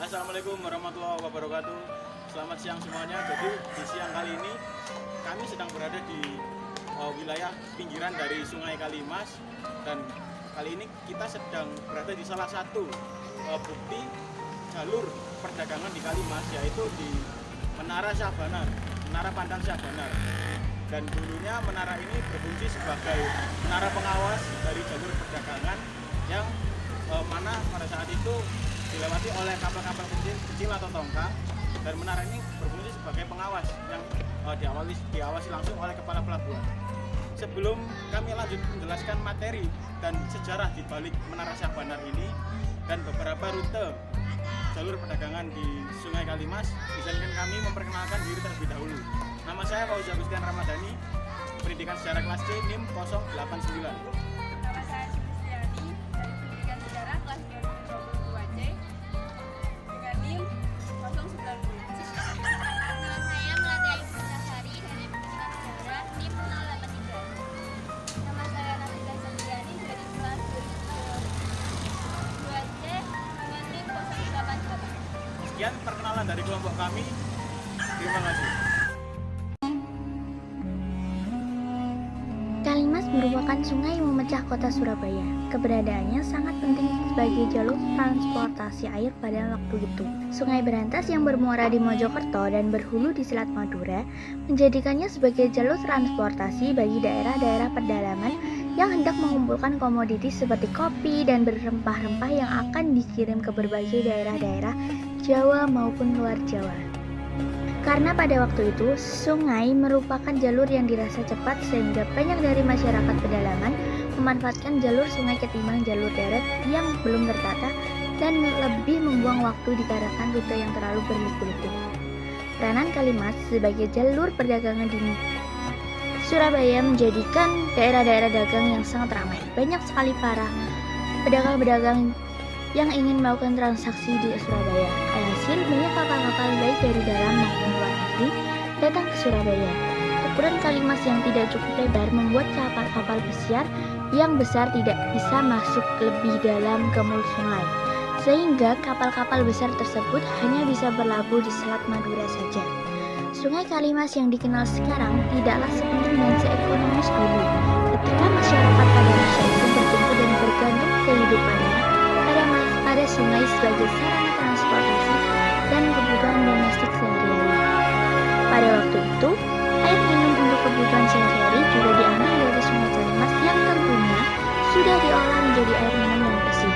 Assalamualaikum warahmatullahi wabarakatuh. Selamat siang semuanya. Jadi di siang kali ini kami sedang berada di wilayah pinggiran dari Sungai Kalimas, dan kali ini kita sedang berada di salah satu bukti jalur perdagangan di Kalimas, yaitu di Menara Syahbanar, Menara Pandang Syahbanar. Dan dulunya menara ini berfungsi sebagai menara pengawas dari jalur perdagangan yang mana pada saat itu dilewati oleh kapal-kapal kecil atau tongkang, dan menara ini berfungsi sebagai pengawas yang diawasi langsung oleh kepala pelabuhan. Sebelum kami lanjut menjelaskan materi dan sejarah di balik Menara Syahbanar ini dan beberapa rute jalur perdagangan di Sungai Kalimas, izinkan kami memperkenalkan diri terlebih dahulu. Nama saya Fauzi Agustian Ramadhani, pendidikan sejarah kelas C, NIM 089. Nama saya Sulistiani, dari pendidikan sejarah kelas 2022C dengan NIM 090. Nama saya Melati Ayu Putrasari dari pendidikan sejarah NIM 083. Nama saya Nabila Sandiani dari kelas 2022C dengan NIM 088. Sekian perkenalan dari kelompok kami. Terima kasih. Kalimas merupakan sungai yang memecah kota Surabaya. Keberadaannya sangat penting sebagai jalur transportasi air pada waktu itu. Sungai Berantas yang bermuara di Mojokerto dan berhulu di Selat Madura menjadikannya sebagai jalur transportasi bagi daerah-daerah pedalaman yang hendak mengumpulkan komoditi seperti kopi dan berempah-rempah yang akan dikirim ke berbagai daerah-daerah Jawa maupun luar Jawa. Karena pada waktu itu, sungai merupakan jalur yang dirasa cepat sehingga banyak dari masyarakat pedalaman memanfaatkan jalur sungai ketimbang jalur darat yang belum tertata dan lebih membuang waktu dikarenakan rute yang terlalu berliku-liku. Peranan Kalimas sebagai jalur perdagangan di Surabaya menjadikan daerah-daerah dagang yang sangat ramai. Banyak sekali para pedagang-pedagang yang ingin melakukan transaksi di Surabaya. Alhasil banyak kapal-kapal baik dari dalam maupun luar negeri datang ke Surabaya. Ukuran Kalimas yang tidak cukup lebar membuat kapal-kapal pesiar yang besar tidak bisa masuk lebih dalam ke mulut sungai, sehingga kapal-kapal besar tersebut hanya bisa berlabuh di Selat Madura saja. Sungai Kalimas yang dikenal sekarang tidaklah sepenting dan seekonomis dulu, ketika masyarakat pada masa itu bertumpu dan bergantung kehidupannya pada sungai sebagai sarana transportasi dan kebutuhan domestik sehari-hari. Pada waktu itu, air minum untuk kebutuhan sehari-hari juga diambil dari sungai Kalimas yang tentunya sudah diolah menjadi air minum yang bersih.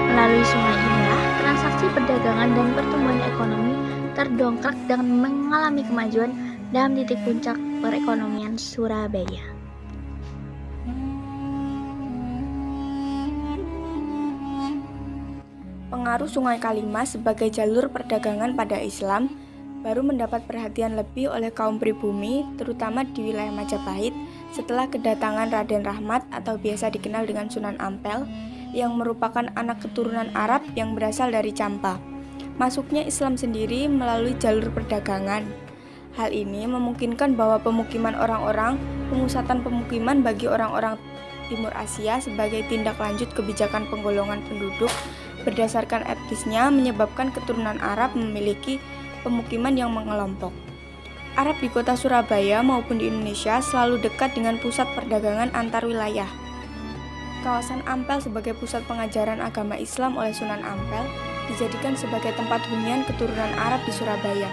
Melalui sungai inilah transaksi perdagangan dan pertumbuhan ekonomi terdongkrak dan mengalami kemajuan dalam titik puncak perekonomian Surabaya. Pengaruh Sungai Kalimas sebagai jalur perdagangan pada Islam baru mendapat perhatian lebih oleh kaum pribumi, terutama di wilayah Majapahit, setelah kedatangan Raden Rahmat atau biasa dikenal dengan Sunan Ampel, yang merupakan anak keturunan Arab yang berasal dari Campa. Masuknya Islam sendiri melalui jalur perdagangan. Hal ini memungkinkan bahwa pemusatan pemukiman bagi orang-orang Timur Asia sebagai tindak lanjut kebijakan penggolongan penduduk berdasarkan etnisnya menyebabkan keturunan Arab memiliki pemukiman yang mengelompok. Arab di kota Surabaya maupun di Indonesia selalu dekat dengan pusat perdagangan antar wilayah. Kawasan Ampel sebagai pusat pengajaran agama Islam oleh Sunan Ampel dijadikan sebagai tempat hunian keturunan Arab di Surabaya.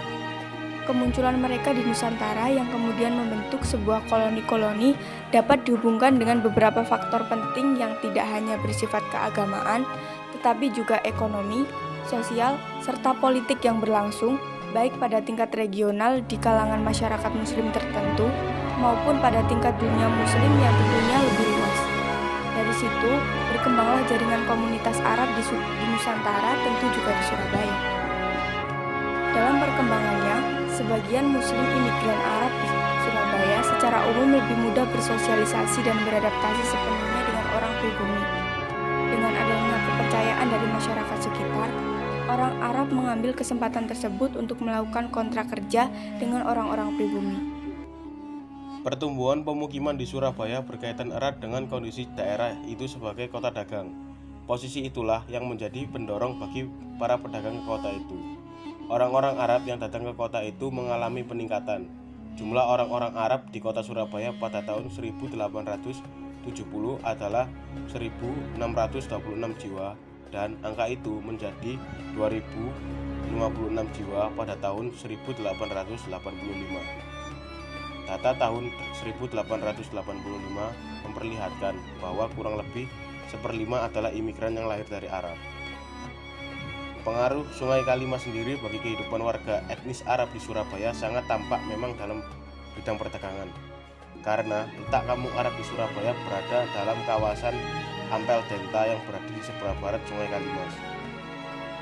Kemunculan mereka di Nusantara yang kemudian membentuk sebuah koloni-koloni dapat dihubungkan dengan beberapa faktor penting yang tidak hanya bersifat keagamaan, tetapi juga ekonomi, sosial, serta politik yang berlangsung, baik pada tingkat regional di kalangan masyarakat muslim tertentu, maupun pada tingkat dunia muslim yang tentunya lebih luas. Dari situ, berkembanglah jaringan komunitas Arab di Nusantara, tentu juga di Surabaya. Dalam perkembangannya, sebagian muslim imigran Arab di Surabaya secara umum lebih mudah bersosialisasi dan beradaptasi sepenuhnya dengan orang pribumi. Dengan adanya kepercayaan dari masyarakat sekitar, orang Arab mengambil kesempatan tersebut untuk melakukan kontrak kerja dengan orang-orang pribumi. Pertumbuhan pemukiman di Surabaya berkaitan erat dengan kondisi daerah itu sebagai kota dagang. Posisi itulah yang menjadi pendorong bagi para pedagang ke kota itu. Orang-orang Arab yang datang ke kota itu mengalami peningkatan. Jumlah orang-orang Arab di kota Surabaya pada tahun 1870 adalah 1.626 jiwa dan angka itu menjadi 2.056 jiwa pada tahun 1885. Data tahun 1885 memperlihatkan bahwa kurang lebih 1/5 adalah imigran yang lahir dari Arab. Pengaruh Sungai Kalimas sendiri bagi kehidupan warga etnis Arab di Surabaya sangat tampak memang dalam bidang perdagangan. Karena letak kampung Arab di Surabaya berada dalam kawasan Ampel Delta yang berada di sebelah barat Sungai Kalimas.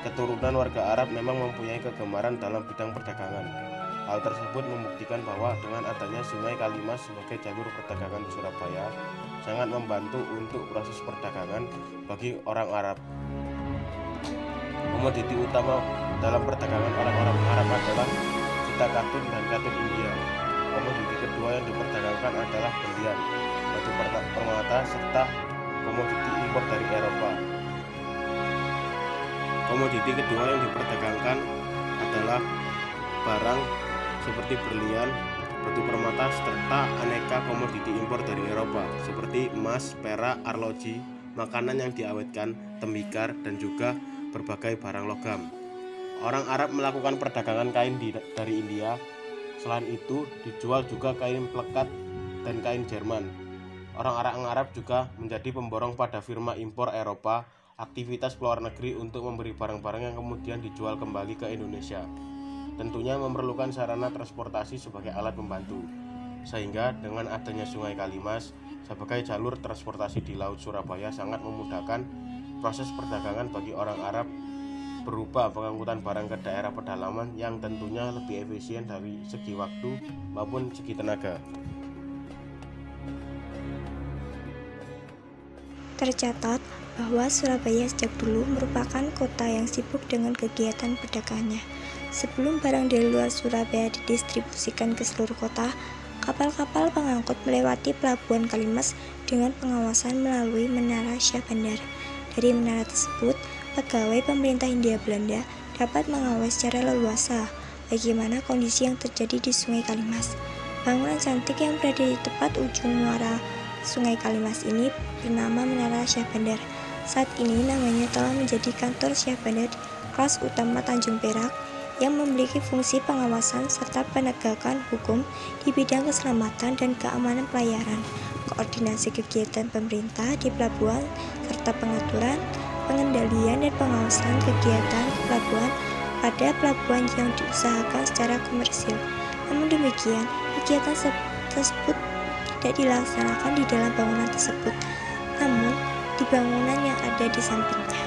Keturunan warga Arab memang mempunyai kegemaran dalam bidang perdagangan. Hal tersebut membuktikan bahwa dengan adanya Sungai Kalimas sebagai jalur perdagangan di Surabaya sangat membantu untuk proses perdagangan bagi orang Arab. Komoditi utama dalam perdagangan orang-orang Arab adalah cita katun dan katun India. Komoditi kedua yang diperdagangkan adalah berlian, batu permata, serta komoditi impor dari Eropa. Komoditi kedua yang diperdagangkan adalah barang seperti berlian, batu permata, serta aneka komoditi impor dari Eropa seperti emas, perak, arloji, makanan yang diawetkan, tembikar, dan juga berbagai barang logam. Orang Arab melakukan perdagangan kain dari India. Selain itu, dijual juga kain plekat dan kain Jerman. Orang-orang Arab juga menjadi pemborong pada firma impor Eropa, aktivitas keluar negeri untuk memberi barang-barang yang kemudian dijual kembali ke Indonesia. Tentunya memerlukan sarana transportasi sebagai alat pembantu. Sehingga dengan adanya Sungai Kalimas sebagai jalur transportasi di Laut Surabaya sangat memudahkan proses perdagangan bagi orang Arab berupa pengangkutan barang ke daerah pedalaman yang tentunya lebih efisien dari segi waktu maupun segi tenaga. Tercatat bahwa Surabaya sejak dulu merupakan kota yang sibuk dengan kegiatan perdagangannya. Sebelum barang dari luar Surabaya didistribusikan ke seluruh kota, kapal-kapal pengangkut melewati pelabuhan Kalimas dengan pengawasan melalui Menara Syah Bandar. Dari menara tersebut, pegawai pemerintah Hindia Belanda dapat mengawal secara leluasa bagaimana kondisi yang terjadi di Sungai Kalimas. Bangunan cantik yang berada di tepat ujung muara Sungai Kalimas ini bernama Menara Syah Bandar. Saat ini namanya telah menjadi kantor Syah Bandar kelas utama Tanjung Perak yang memiliki fungsi pengawasan serta penegakan hukum di bidang keselamatan dan keamanan pelayaran, koordinasi kegiatan pemerintah di pelabuhan, serta pengaturan, pengendalian dan pengawasan kegiatan pelabuhan pada pelabuhan yang diusahakan secara komersil. Namun demikian, kegiatan tersebut tidak dilaksanakan di dalam bangunan tersebut, namun di bangunan yang ada di sampingnya.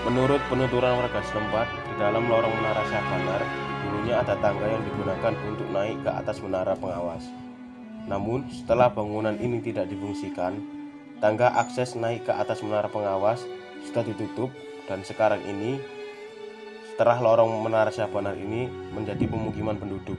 Menurut penuturan warga setempat, di dalam lorong Menara Syah Bandar dulunya ada tangga yang digunakan untuk naik ke atas menara pengawas. Namun setelah bangunan ini tidak difungsikan, tangga akses naik ke atas menara pengawas sudah ditutup dan sekarang ini setelah lorong Menara Syah Bandar ini menjadi pemukiman penduduk.